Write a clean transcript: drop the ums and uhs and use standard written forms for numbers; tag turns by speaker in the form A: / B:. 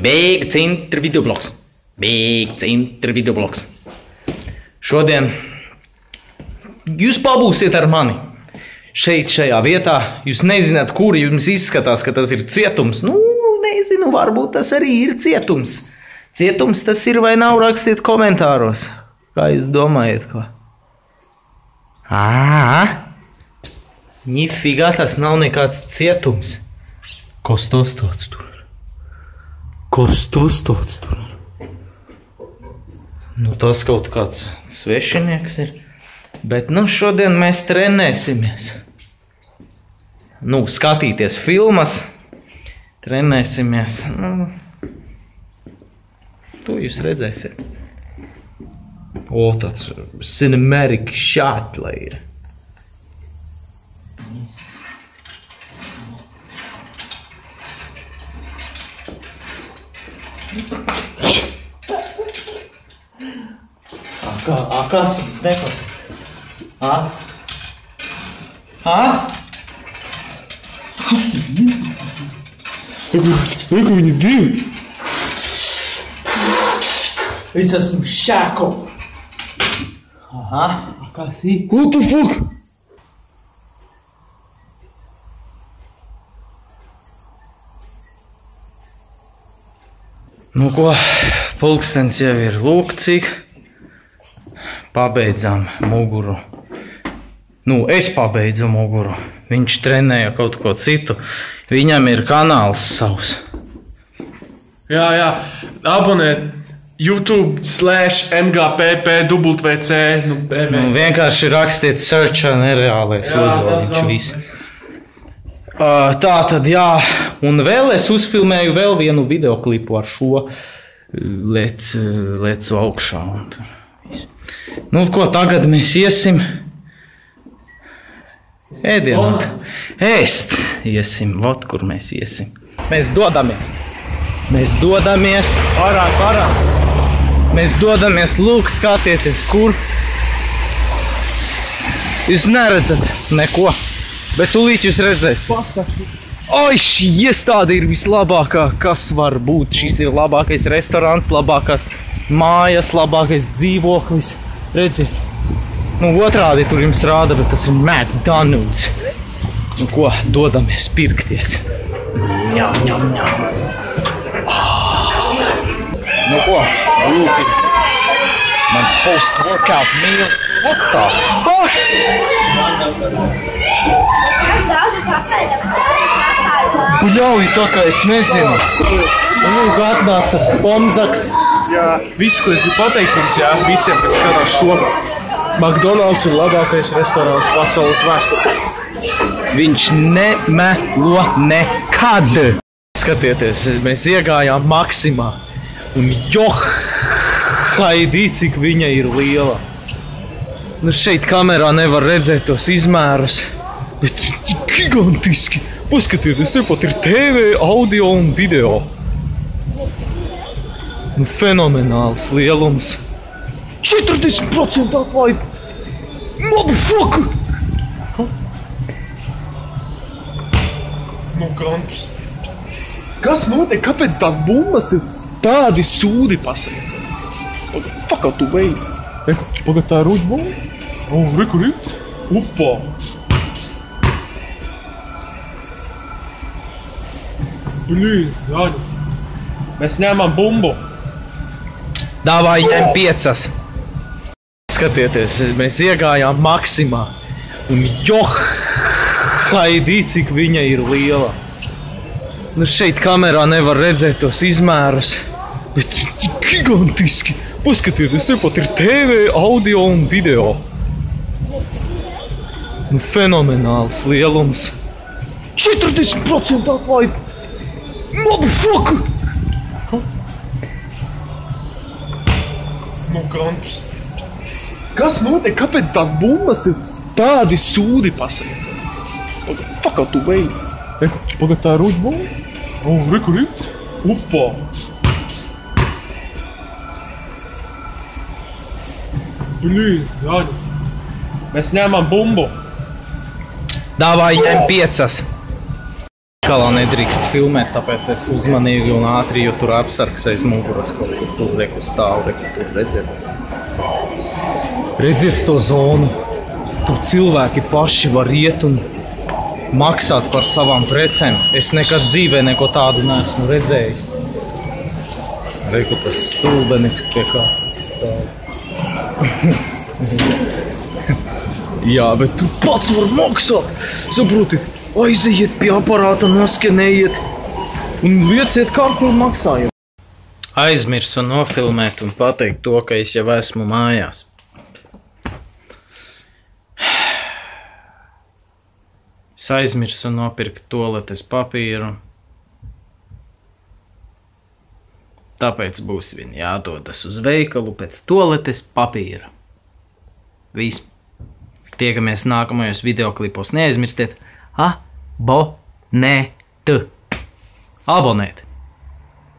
A: Big Center videoblogs. Šodien jūs pabūsiet ar mani. Šeit, šajā vietā, jūs nezināt, kur jums izskatās, ka tas ir cietums. Nu, nezinu, varbūt tas arī ir cietums. Cietums tas ir vai nav, rakstiet komentāros. Kā jūs domājat, ko? Nifigā, tas nav nekāds cietums. Kas tas tāds tur ir? Nu, tas kaut kāds svešinieks ir. Bet, nu, šodien mēs trenēsimies. Nu, skatīties filmas. Trenēsimies. Nu, to jūs redzēsiet. O, tāds cinematic shot, lai ir. Kas jums nepatīk? Ko viņi divi? Es esmu Šako. Kas ir? What the fuck? Nu ko, pulkstens jau ir lūk cik. Pabeidzām muguru. Nu, es pabeidzu muguru. Viņš trenēja kaut ko citu. Viņam ir kanāls savs.
B: Jā. Abonēt YouTube/MGPPWC.
A: Nu, vienkārši rakstiet searchā nereālais uzvārdiņš viss. Tā tad, jā. Un vēl es uzfilmēju vēl vienu videoklipu ar šo lecu augšā. Un tur. Nu, ko tagad mēs iesim? Ēdienāt. Ēst iesim. Vot, kur mēs iesim. Mēs dodamies. Parā. Mēs dodamies, lūk, skatieties, kur. Jūs neredzat neko, bet tūlīt jūs redzēsiet. Oi, šī iestāde ir vislabākā, kas var būt. Šis ir labākais restorāns, labākās mājas, labākais dzīvoklis. Redziet, nu otrādi tur jums rāda, bet tas ir McDonald's. Nu ko, dodamies pirkties. Ņam. Nu ko, lūk ir mans post-workout meal. What the fuck? Buļauji to, ka es nezinu. Lūk, atnāca Pomzaks.
B: Jā, viss, ko es gribu pateikt jums, jā, visiem, kas skatās šo. McDonald's ir labākais restorāns pasaules vēsturē.
A: Viņš nemelo nekad. Skatieties, mēs iegājām Maksimā. Un johaidī, cik viņa ir liela. Nu, šeit kamerā nevar redzēt tos izmērus. Bet gigantiski. Paskatieties, tepat ir TV, audio un video. Nu, fenomenāls lielums. 40% atlaid. Motherfucker!
B: Nu, kampus. Kas notiek? Kāpēc tās bumbas ir tādi sūdi pasaka?
A: Fuck out tu vei.
B: Pagad, tā ir rūģbumba? O, rekur ir? Upā. Blīd, Jāņa. Mēs ņēmām bumbu.
A: Dāvā ņem 5. Skatieties, mēs iegājām Maksimā. Un johaidī, cik viņa ir liela. Nu, šeit kamerā nevar redzēt tos izmērus. Bet gigantiski. Paskatieties, tepat ir TV, audio un video. Nu, fenomenāls lielums. 40% atlaid. Motherfucker!
B: Nu, kampus. Kas notiek? Kāpēc tās bumbas ir tādi sūdi pasaka?
A: Fuck out tu vei.
B: Pagad, tā ir rūģbumba? O, rekur ir? Upā. Blīd, Jāņa. Mēs ņēmām bumbu.
A: Dāvā ņem 5. Kalā nedrīkst filmēt, tāpēc es uzmanīgi un ātri, jo tur apsargs aiz muguras kaut kur tur reku stāv, reku tur redziet. Redziet to zonu. Tur cilvēki paši var iet un maksāt par savām precēm. Es nekad dzīvē neko tādu neesmu redzējis. Reku tas stulbenis pie kā stāv. Jā, bet tu pats var maksāt. Saproti, aiziet pie aparāta, noskenējiet un lieciet kartu un maksājiet. Aizmirsu nofilmēt un pateikt to, ka es jau esmu mājās. Es aizmirsu nopirkt toaletes papīru. Tāpēc būs vien jādodas uz veikalu pēc toaletes papīra. Viss. Tiekamies nākamajos videoklipos. Neaizmirstiet abonēt.